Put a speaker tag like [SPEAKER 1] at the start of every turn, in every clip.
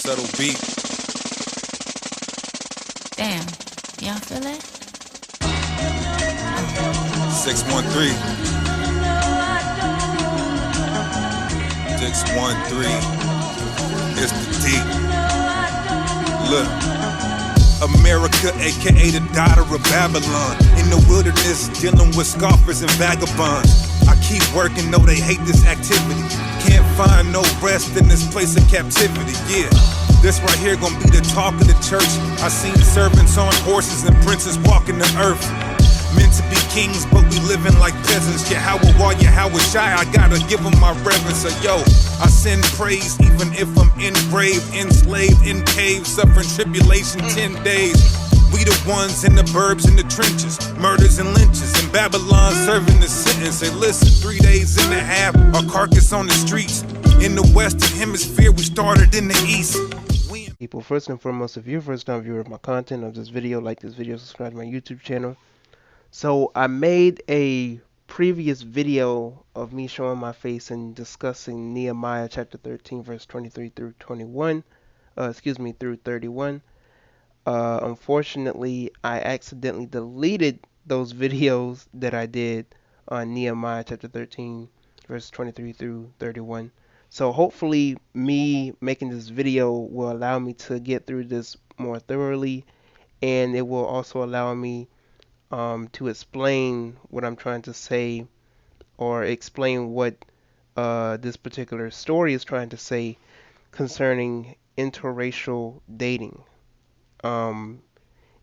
[SPEAKER 1] Subtle beat.
[SPEAKER 2] Damn, y'all feel that?
[SPEAKER 1] 613. 613. It's the D. Look. America, aka the daughter of Babylon. In the wilderness, dealing with scoffers and vagabonds. I keep working, though they hate this activity. Can't find no rest in this place of captivity, yeah. This right here gonna be the talk of the church. I seen servants on horses and princes walking the earth. Meant to be kings, but we living like peasants. Yahweh, Yahweh shy, I gotta give them my reverence. So yo, I send praise even if I'm engraved, enslaved, in caves, suffering tribulation 10 days. We the ones in the burbs, in the trenches, murders and lynches. In Babylon serving the sentence. Say listen, 3 days and a half, our carcass on the streets. In the western hemisphere, we started in the east.
[SPEAKER 3] People, first and foremost, if you're a first time viewer of my content, of this video, like this video, subscribe to my YouTube channel. So I made a previous video of me showing my face and discussing Nehemiah chapter 13 verse 23 through 21, through 31. Unfortunately, I accidentally deleted those videos that I did on Nehemiah chapter 13 verse 23 through 31. So hopefully me making this video will allow me to get through this more thoroughly, and it will also allow me to explain what I'm trying to say, or explain what this particular story is trying to say concerning interracial dating, um,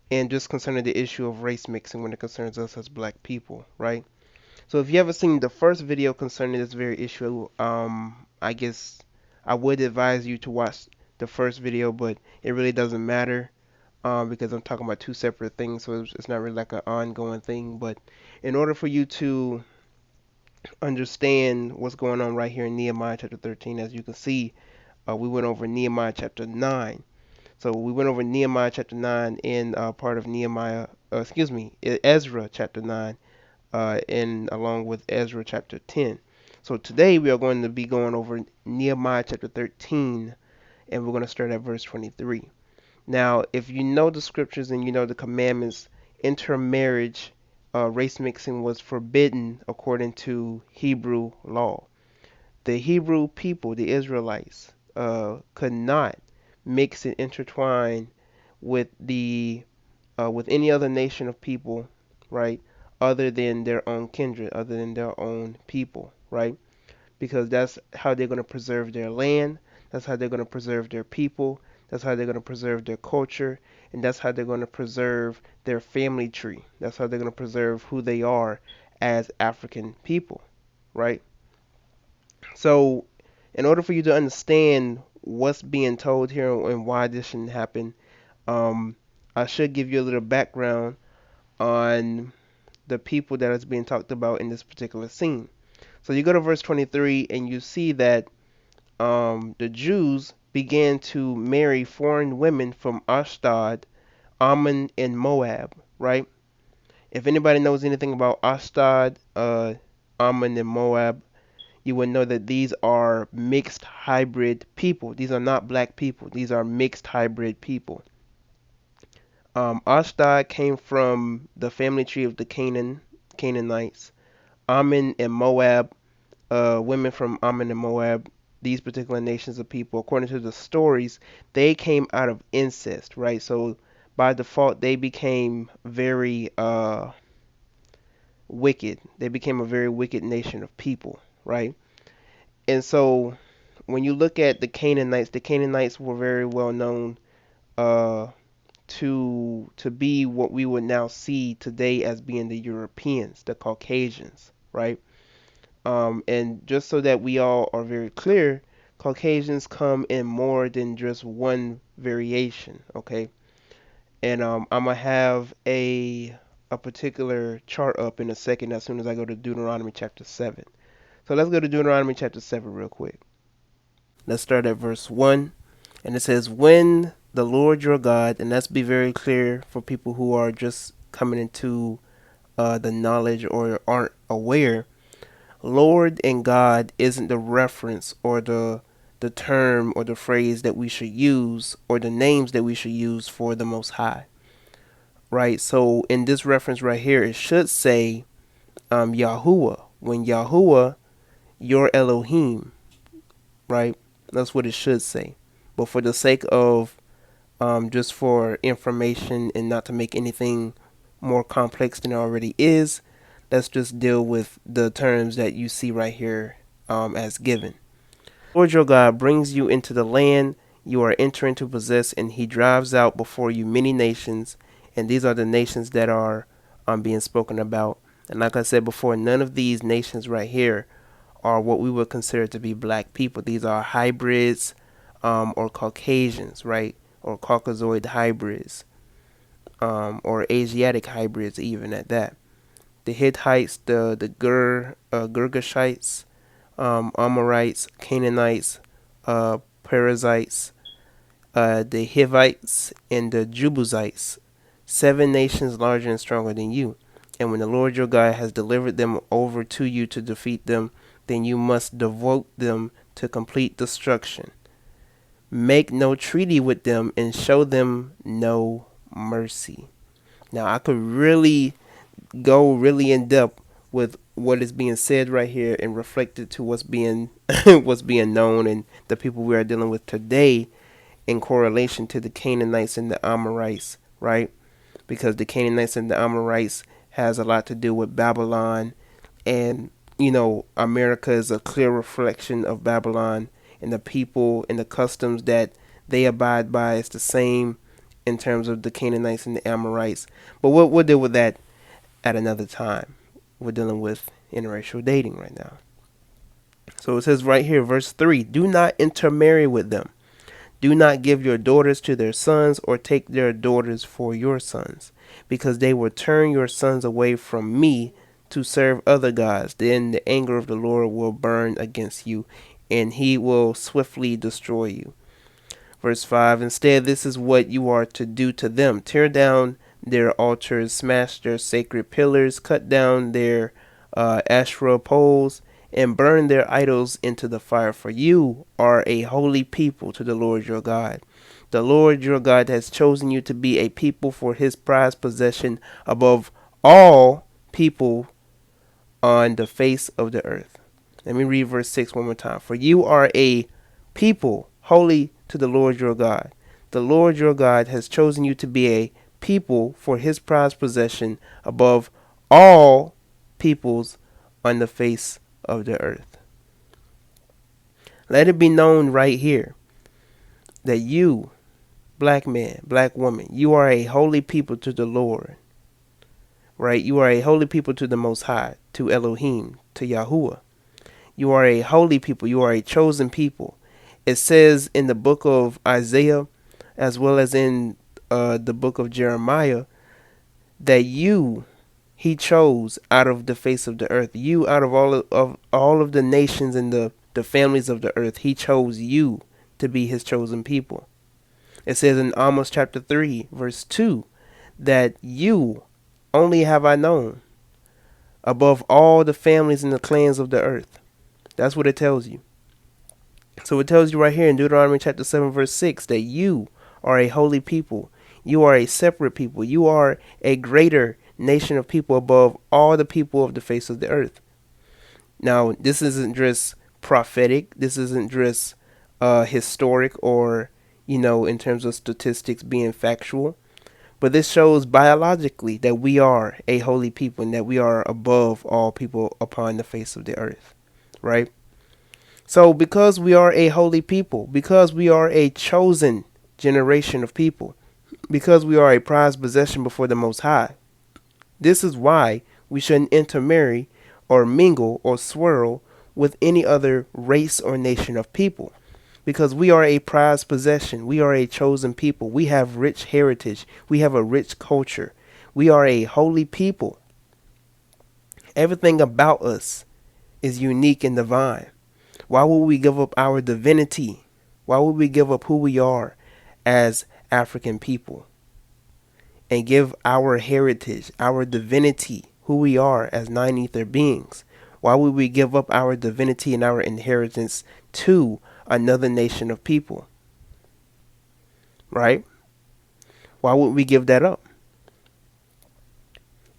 [SPEAKER 3] and just concerning the issue of race mixing when it concerns us as black people, right? So if you haven't seen the first video concerning this very issue, I guess I would advise you to watch the first video, but it really doesn't matter, because I'm talking about two separate things, so it's not really like an ongoing thing. But in order for you to understand what's going on right here in Nehemiah chapter 13, as you can see, we went over Nehemiah chapter 9. So we went over Nehemiah chapter 9 in part of Ezra chapter 9, and along with Ezra chapter 10. So today we are going to be going over Nehemiah chapter 13, and we're going to start at verse 23. Now, if you know the scriptures and you know the commandments, intermarriage, race mixing was forbidden according to Hebrew law. The Hebrew people, the Israelites, could not mix and intertwine with with any other nation of people, right? Other than their own kindred, other than their own people, right? Because that's how they're going to preserve their land, that's how they're going to preserve their people, that's how they're going to preserve their culture, and that's how they're going to preserve their family tree. That's how they're going to preserve who they are as African people, right? So, in order for you to understand what's being told here and why this shouldn't happen, I should give you a little background on the people that is being talked about in this particular scene. So you go to verse 23 and you see that the Jews began to marry foreign women from Ashdod, Ammon, and Moab, right? If anybody knows anything about Ashdod, Ammon, and Moab, you would know that these are mixed hybrid people. These are not black people. These are mixed hybrid people. Ashdod came from the family tree of the Canaanites. Ammon and Moab, women from Ammon and Moab, these particular nations of people, according to the stories, they came out of incest, right? So by default, they became very wicked. They became a very wicked nation of people, right? And so when you look at the Canaanites were very well known uh, to be what we would now see today as being the Europeans, the Caucasians, right? And just so that we all are very clear, Caucasians come in more than just one variation, okay? And I'm gonna have a particular chart up in a second as soon as I go to Deuteronomy chapter 7. So let's go to Deuteronomy chapter 7 real quick. Let's start at verse 1. And it says, when the Lord your God, and let's be very clear for people who are just coming into the knowledge or aren't aware, Lord and God isn't the reference or the term or the phrase that we should use, or the names that we should use for the Most High, right? So in this reference right here, it should say Yahuwah, when Yahuwah, your Elohim, right? That's what it should say. But for the sake of just for information and not to make anything more complex than it already is, let's just deal with the terms that you see right here as given. Lord your God brings you into the land you are entering to possess, and he drives out before you many nations, and these are the nations that are being spoken about. And like I said before, none of these nations right here are what we would consider to be black people. These are hybrids or Caucasians, right? Or Caucasoid hybrids or Asiatic hybrids even at that. The Hittites, the Girgashites, Amorites, Canaanites, Perizzites, the Hivites, and the Jebusites, 7 nations larger and stronger than you. And when the Lord your God has delivered them over to you to defeat them, then you must devote them to complete destruction. Make no treaty with them and show them no mercy. Now, I could really go really in depth with what is being said right here and reflected to what's being what's being known and the people we are dealing with today in correlation to the Canaanites and the Amorites, right? Because the Canaanites and the Amorites has a lot to do with Babylon, and America is a clear reflection of Babylon, and the people and the customs that they abide by is the same in terms of the Canaanites and the Amorites. But we'll deal with that at another time. We're dealing with interracial dating right now. So it says right here, verse 3, do not intermarry with them. Do not give your daughters to their sons, or take their daughters for your sons, because they will turn your sons away from me to serve other gods. Then the anger of the Lord will burn against you, and he will swiftly destroy you. Verse 5, instead, this is what you are to do to them. Tear down their altars, smash their sacred pillars, cut down their Asherah poles, and burn their idols into the fire. For you are a holy people to the Lord your God. The Lord your God has chosen you to be a people for his prized possession above all people on the face of the earth. Let me read verse 6 one more time. For you are a people holy to the Lord your God. The Lord your God has chosen you to be a people for his prized possession above all peoples on the face of the earth. Let it be known right here that you, black man, black woman, you are a holy people to the Lord. Right? You are a holy people to the Most High, to Elohim, to Yahuwah. You are a holy people. You are a chosen people. It says in the book of Isaiah, as well as in the book of Jeremiah, that he chose out of the face of the earth. You, out of all of the nations and the families of the earth, he chose you to be his chosen people. It says in Amos chapter 3, verse 2, that you only have I known above all the families and the clans of the earth. That's what it tells you. So it tells you right here in Deuteronomy chapter 7, verse 6, that you are a holy people. You are a separate people. You are a greater nation of people above all the people of the face of the earth. Now, this isn't just prophetic. This isn't just historic or, in terms of statistics being factual. But this shows biologically that we are a holy people and that we are above all people upon the face of the earth. Right? So because we are a holy people, because we are a chosen generation of people, because we are a prized possession before the Most High, this is why we shouldn't intermarry or mingle or swirl with any other race or nation of people. Because we are a prized possession. We are a chosen people. We have rich heritage. We have a rich culture. We are a holy people. Everything about us is unique and divine. Why would we give up our divinity? Why would we give up who we are as African people and give our heritage, our divinity, who we are as nine ether beings? Why would we give up our divinity and our inheritance to another nation of people, right? Why would we give that up?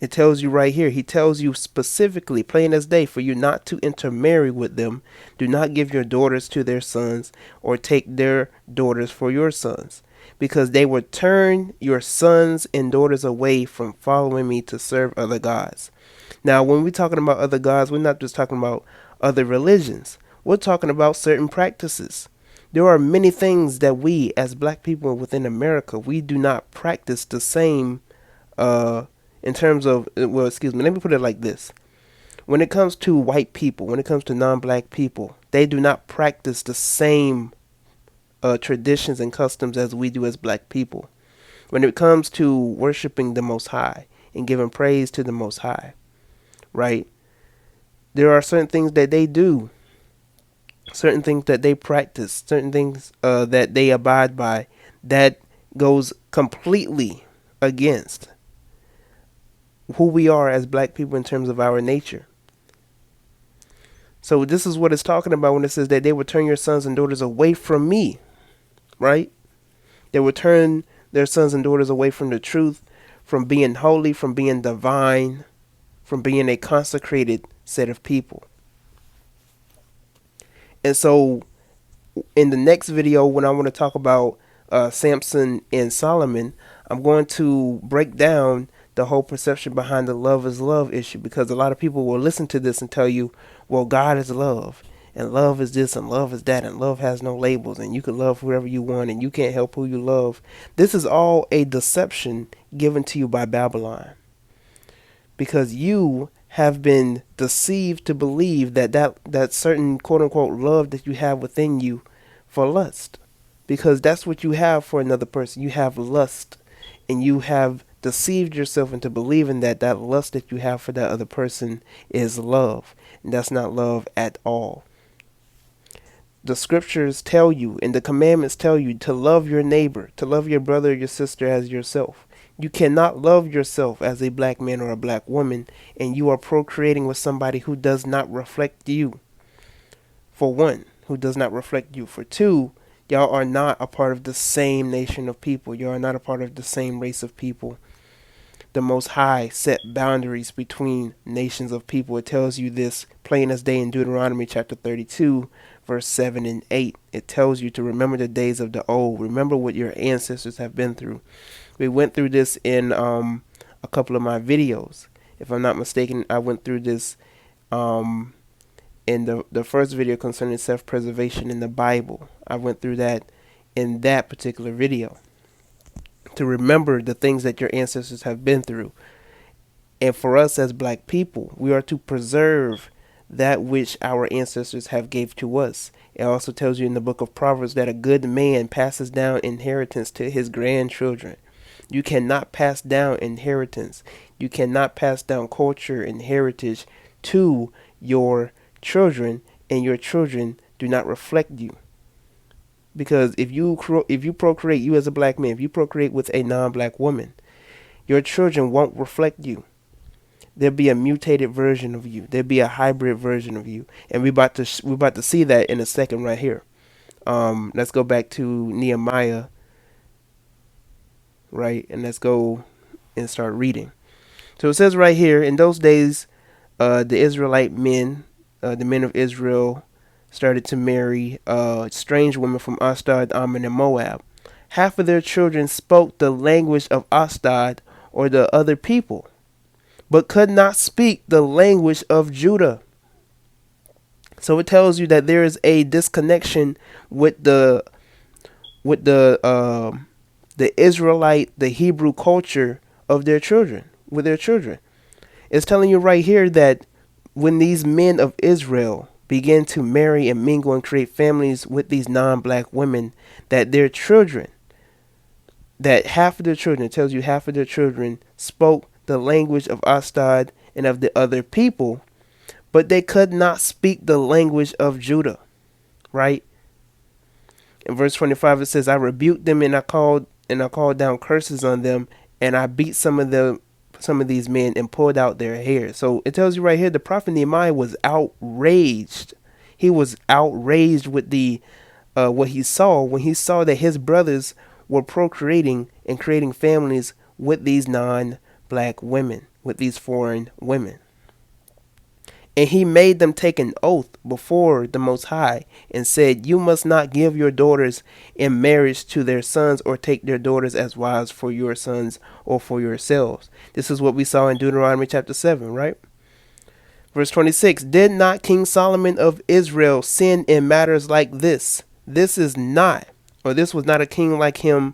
[SPEAKER 3] It tells you right here. He tells you specifically, plain as day, for you not to intermarry with them. Do not give your daughters to their sons, or take their daughters for your sons, because they will turn your sons and daughters away from following me to serve other gods. Now, when we're talking about other gods, we're not just talking about other religions. We're talking about certain practices. There are many things that we, as black people within America, we do not practice the same in terms of, well, excuse me, let me put it like this. When it comes to white people, when it comes to non-black people, they do not practice the same traditions and customs as we do as black people. When it comes to worshiping the Most High and giving praise to the Most High, right? There are certain things that they do, certain things that they practice, certain things that they abide by that goes completely against who we are as black people in terms of our nature. So this is what it's talking about when it says that they will turn your sons and daughters away from me, right? They will turn their sons and daughters away from the truth, from being holy, from being divine, from being a consecrated set of people. And so in the next video, when I want to talk about Samson and Solomon, I'm going to break down the whole perception behind the love is love issue, because a lot of people will listen to this and tell you, well, God is love, and love is this, and love is that, and love has no labels, and you can love whoever you want, and you can't help who you love. This is all a deception given to you by Babylon, because you have been deceived to believe that certain quote-unquote love that you have within you for lust, because that's what you have for another person. You have lust, and you have deceived yourself into believing that lust that you have for that other person is love, and that's not love at all. The scriptures tell you, and the commandments tell you, to love your neighbor, to love your brother or your sister as yourself. You cannot love yourself as a black man or a black woman, and you are procreating with somebody who does not reflect you. For one, who does not reflect you. For two, y'all are not a part of the same nation of people. You are not a part of the same race of people. The Most High set boundaries between nations of people. It tells you this plain as day in Deuteronomy chapter 32, verse 7 and 8. It tells you to remember the days of the old. Remember what your ancestors have been through. We went through this in a couple of my videos. If I'm not mistaken, I went through this in the first video concerning self-preservation in the Bible. I went through that in that particular video. To remember the things that your ancestors have been through. And for us as black people, we are to preserve that which our ancestors have gave to us. It also tells you in the book of Proverbs that a good man passes down inheritance to his grandchildren. You cannot pass down inheritance. You cannot pass down culture and heritage to your children, and your children do not reflect you. Because if you procreate, you as a black man, if you procreate with a non-black woman, your children won't reflect you. There'll be a mutated version of you. There'll be a hybrid version of you, and we're about to see that in a second right here. Let's go back to Nehemiah, right, and let's go and start reading. So it says right here, in those days, the Israelite men, the men of Israel, started to marry strange women from Ashdod, Ammon, and Moab. Half of their children spoke the language of Ashdod or the other people, but could not speak the language of Judah. So it tells you that there is a disconnection with the Israelite, the Hebrew culture of their children, with their children. It's telling you right here that when these men of Israel begin to marry and mingle and create families with these non-black women, that their children, that half of their children, it tells you half of their children spoke the language of Ashdod and of the other people, but they could not speak the language of Judah, right? In verse 25 it says, I rebuked them and I called down curses on them, and I beat some of these men and pulled out their hair. So it tells you right here, the prophet Nehemiah was outraged. He was outraged with the what he saw when he saw that his brothers were procreating and creating families with these non-black women, with these foreign women. And he made them take an oath before the Most High and said, "You must not give your daughters in marriage to their sons or take their daughters as wives for your sons or for yourselves." This is what we saw in Deuteronomy chapter 7, right? Verse 26, "Did not King Solomon of Israel sin in matters like this? This is not, or this was not a king like him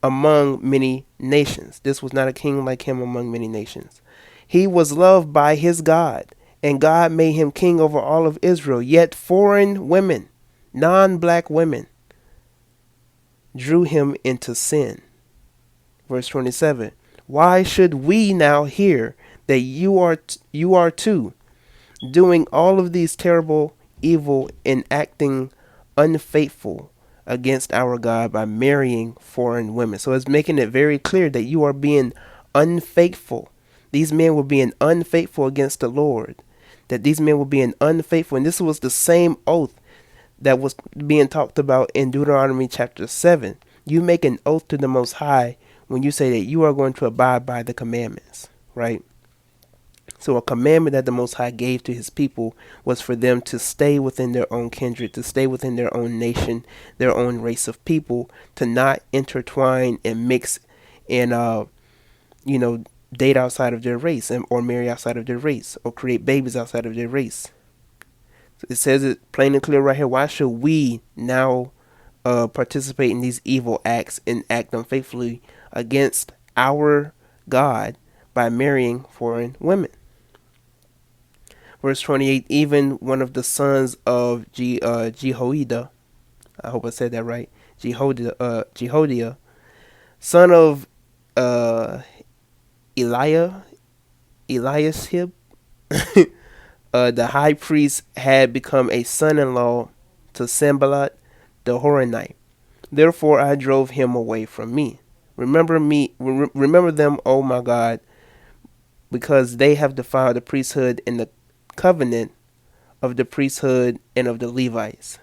[SPEAKER 3] among many nations." This was not a king like him among many nations. "He was loved by his God, and God made him king over all of Israel. Yet foreign women, non-black women, drew him into sin." Verse 27, "Why should we now hear that you are too doing all of these terrible evil and acting unfaithful against our God by marrying foreign women?" So it's making it very clear that you are being unfaithful. These men were being unfaithful against the Lord. That these men were being unfaithful. And this was the same oath that was being talked about in Deuteronomy chapter 7. You make an oath to the Most High when you say that you are going to abide by the commandments, right? So a commandment that the Most High gave to his people was for them to stay within their own kindred, to stay within their own nation, their own race of people, to not intertwine and mix and, date outside of their race or marry outside of their race or create babies outside of their race. So it says it plain and clear right here. Why should we now participate in these evil acts and act unfaithfully against our God by marrying foreign women? Verse 28, "Even one of the sons of Jehoiada," I hope I said that right, Jehoiada, son of Eliashib, the high priest, had become a son-in-law to Sanballat the Horonite. Therefore I drove him away from me. Remember them, O my God, because they have defiled the priesthood and the covenant of the priesthood and of the Levites."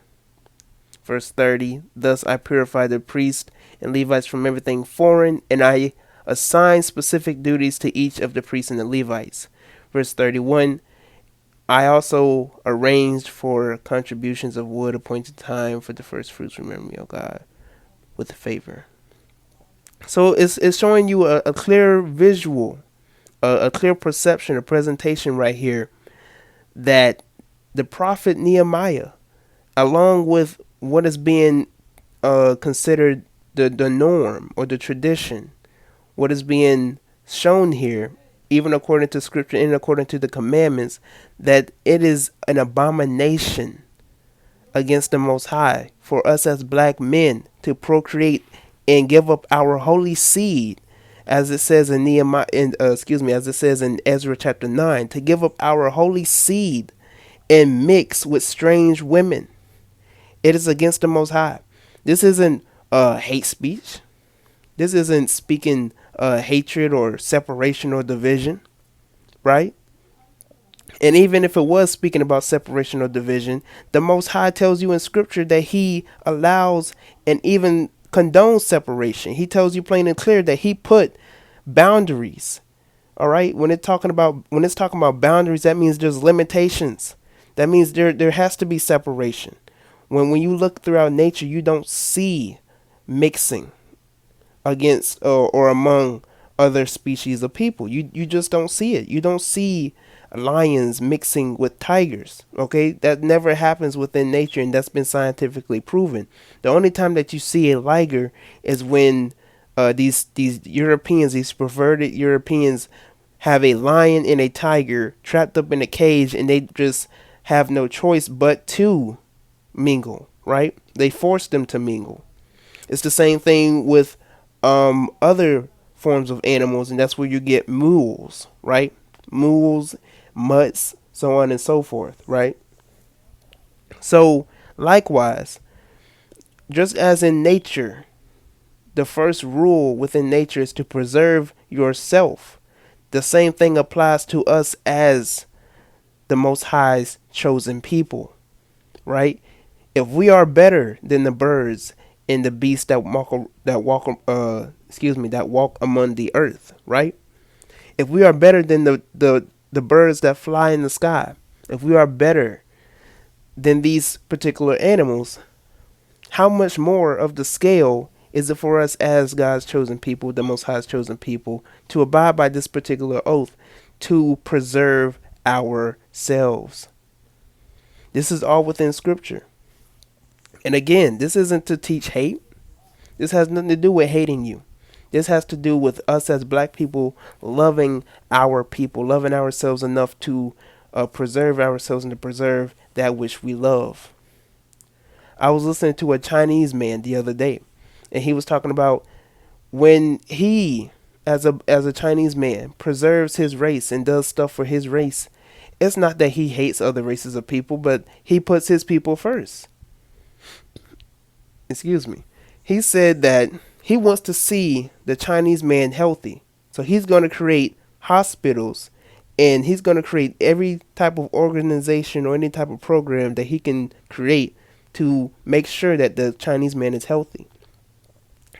[SPEAKER 3] Verse 30, "Thus I purify the priests and Levites from everything foreign, and I assign specific duties to each of the priests and the Levites." Verse 31, "I also arranged for contributions of wood appointed time for the first fruits. Remember me, O God, with favor." So it's showing you a clear visual, a clear perception, a presentation right here that the prophet Nehemiah, along with what is being considered the norm or the tradition, what is being shown here, even according to scripture and according to the commandments, that it is an abomination against the Most High for us as black men to procreate and give up our holy seed, as it says in as it says in Ezra chapter 9, to give up our holy seed and mix with strange women. It is against the Most High. This isn't hate speech. This isn't speaking hatred or separation or division, right? And even if it was speaking about separation or division, the Most High tells you in scripture that he allows and even condones separation. He tells you plain and clear that he put boundaries. All right. When it's talking about boundaries, that means there's limitations. That means there has to be separation. When you look throughout nature, you don't see mixing against or among other species of people. You just don't see it. You don't see lions mixing with tigers. Okay, that never happens within nature, and that's been scientifically proven. The only time that you see a liger is when these Europeans, these perverted Europeans, have a lion and a tiger trapped up in a cage, and they just have no choice but to mingle. Right? They force them to mingle. It's the same thing with other forms of animals, and that's where you get mules, right? Mules, mutts, so on and so forth, right? So likewise, just as in nature, the first rule within nature is to preserve yourself. The same thing applies to us as the Most High's chosen people, right? If we are better than the birds and the beasts that walk among the earth, right? If we are better than the birds that fly in the sky, if we are better than these particular animals, how much more of the scale is it for us as God's chosen people, the Most High's chosen people, to abide by this particular oath to preserve ourselves? This is all within Scripture. And again, this isn't to teach hate. This has nothing to do with hating you. This has to do with us as black people loving our people, loving ourselves enough to preserve ourselves and to preserve that which we love. I was listening to a Chinese man the other day, and he was talking about when he, as a Chinese man, preserves his race and does stuff for his race. It's not that he hates other races of people, but he puts his people first. Excuse me. He said that he wants to see the Chinese man healthy. So he's going to create hospitals, and he's going to create every type of organization or any type of program that he can create to make sure that the Chinese man is healthy.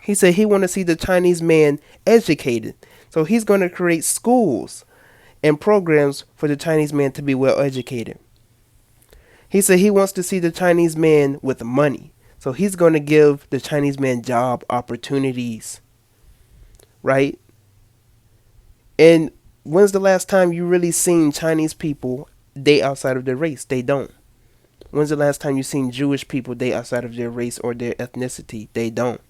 [SPEAKER 3] He said he want to see the Chinese man educated. So he's going to create schools and programs for the Chinese man to be well educated. He said he wants to see the Chinese man with money. So he's going to give the Chinese man job opportunities. Right? And when's the last time you really seen Chinese people date outside of their race? They don't. When's the last time you seen Jewish people date outside of their race or their ethnicity? They don't.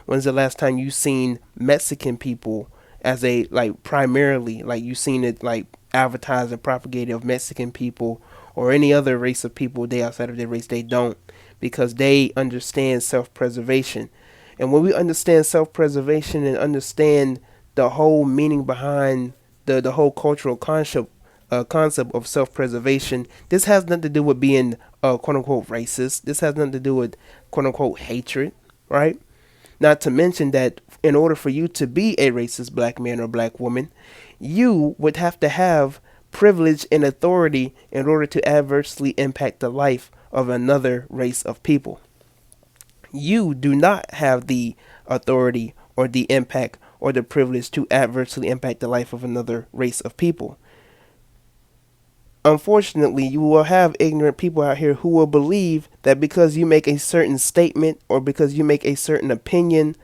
[SPEAKER 3] When's the last time you seen Mexican people as a, like, primarily, like, you seen it, like, advertised and propagated of Mexican people or any other race of people date outside of their race? They don't, because they understand self-preservation. And when we understand self-preservation and understand the whole meaning behind the whole cultural concept of self-preservation, this has nothing to do with being quote-unquote racist. This has nothing to do with quote-unquote hatred, right? Not to mention that in order for you to be a racist black man or black woman, you would have to have privilege and authority in order to adversely impact the life of another race of people. You do not have the authority or the impact or the privilege to adversely impact the life of another race of people. Unfortunately, you will have ignorant people out here who will believe that because you make a certain statement or because you make a certain opinion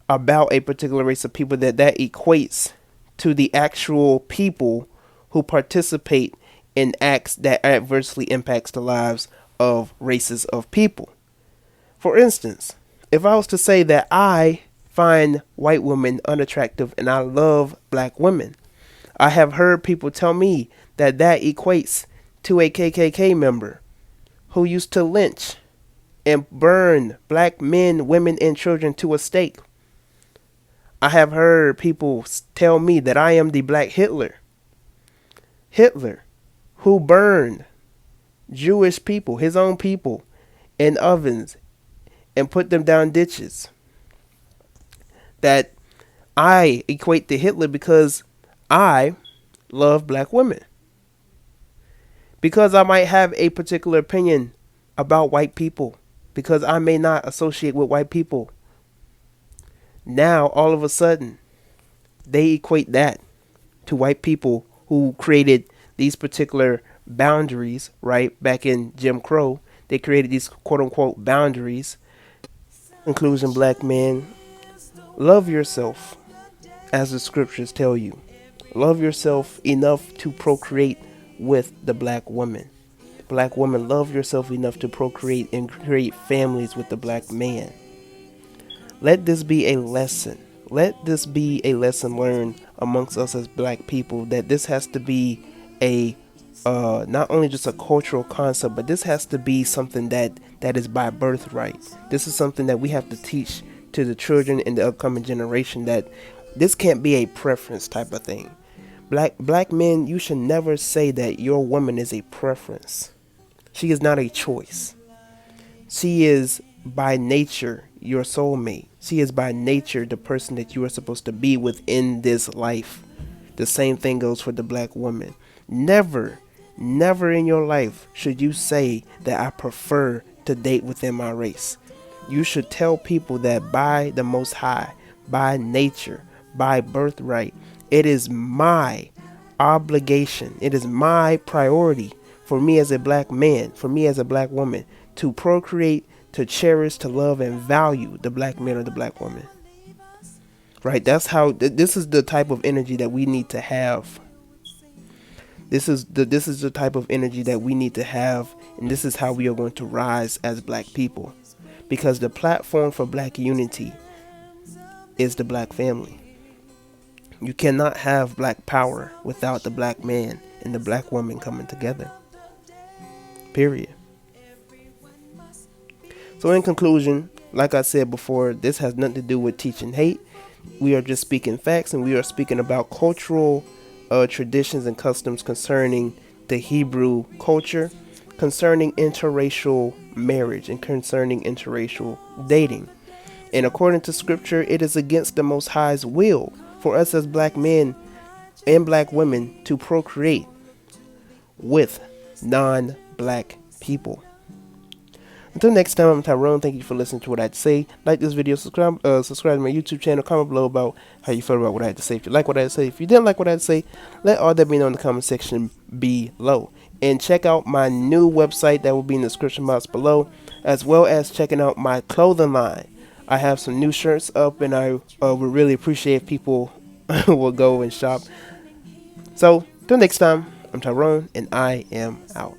[SPEAKER 3] about a particular race of people, that equates to the actual people who participate in acts that adversely impacts the lives of races of people. For instance, if I was to say that I find white women unattractive and I love black women, I have heard people tell me that equates to a KKK member who used to lynch and burn black men, women, and children to a stake. I have heard people tell me that I am the black Hitler. Hitler, who burned Jewish people, his own people, in ovens and put them down ditches. That I equate to Hitler because I love black women. Because I might have a particular opinion about white people. Because I may not associate with white people. Now, all of a sudden, they equate that to white people who created these particular boundaries, right? Back in Jim Crow, they created these quote-unquote boundaries. Conclusion, black man, love yourself as the scriptures tell you. Love yourself enough to procreate with the black woman. Black woman, love yourself enough to procreate and create families with the black man. Let this be a lesson. Let this be a lesson learned amongst us as black people, that this has to be a not only just a cultural concept, but this has to be something that is by birthright. This is something that we have to teach to the children in the upcoming generation, that this can't be a preference type of thing. Black men, you should never say that your woman is a preference. She is not a choice. She is by nature your soulmate. She is by nature the person that you are supposed to be within this life. The same thing goes for the black woman. Never in your life should you say that I prefer to date within my race. You should tell people that by the Most High, by nature, by birthright, it is my obligation, it is my priority for me as a black man, for me as a black woman, to procreate, to cherish, to love, and value the black man or the black woman. Right? That's how, this is the type of energy that we need to have. This is the type of energy that we need to have, and this is how we are going to rise as black people. Because the platform for black unity is the black family. You cannot have black power without the black man and the black woman coming together. Period. So in conclusion, like I said before, this has nothing to do with teaching hate. We are just speaking facts, and we are speaking about cultural traditions and customs concerning the Hebrew culture, concerning interracial marriage, and concerning interracial dating. And according to scripture, it is against the Most High's will for us as black men and black women to procreate with non-black people. Until next time, I'm Tyrone. Thank you for listening to what I had to say. Like this video, subscribe to my YouTube channel. Comment below about how you felt about what I had to say. If you like what I had to say, if you didn't like what I had to say, let all that be known in the comment section below. And check out my new website that will be in the description box below, as well as checking out my clothing line. I have some new shirts up, and I would really appreciate if people will go and shop. So, till next time, I'm Tyrone, and I am out.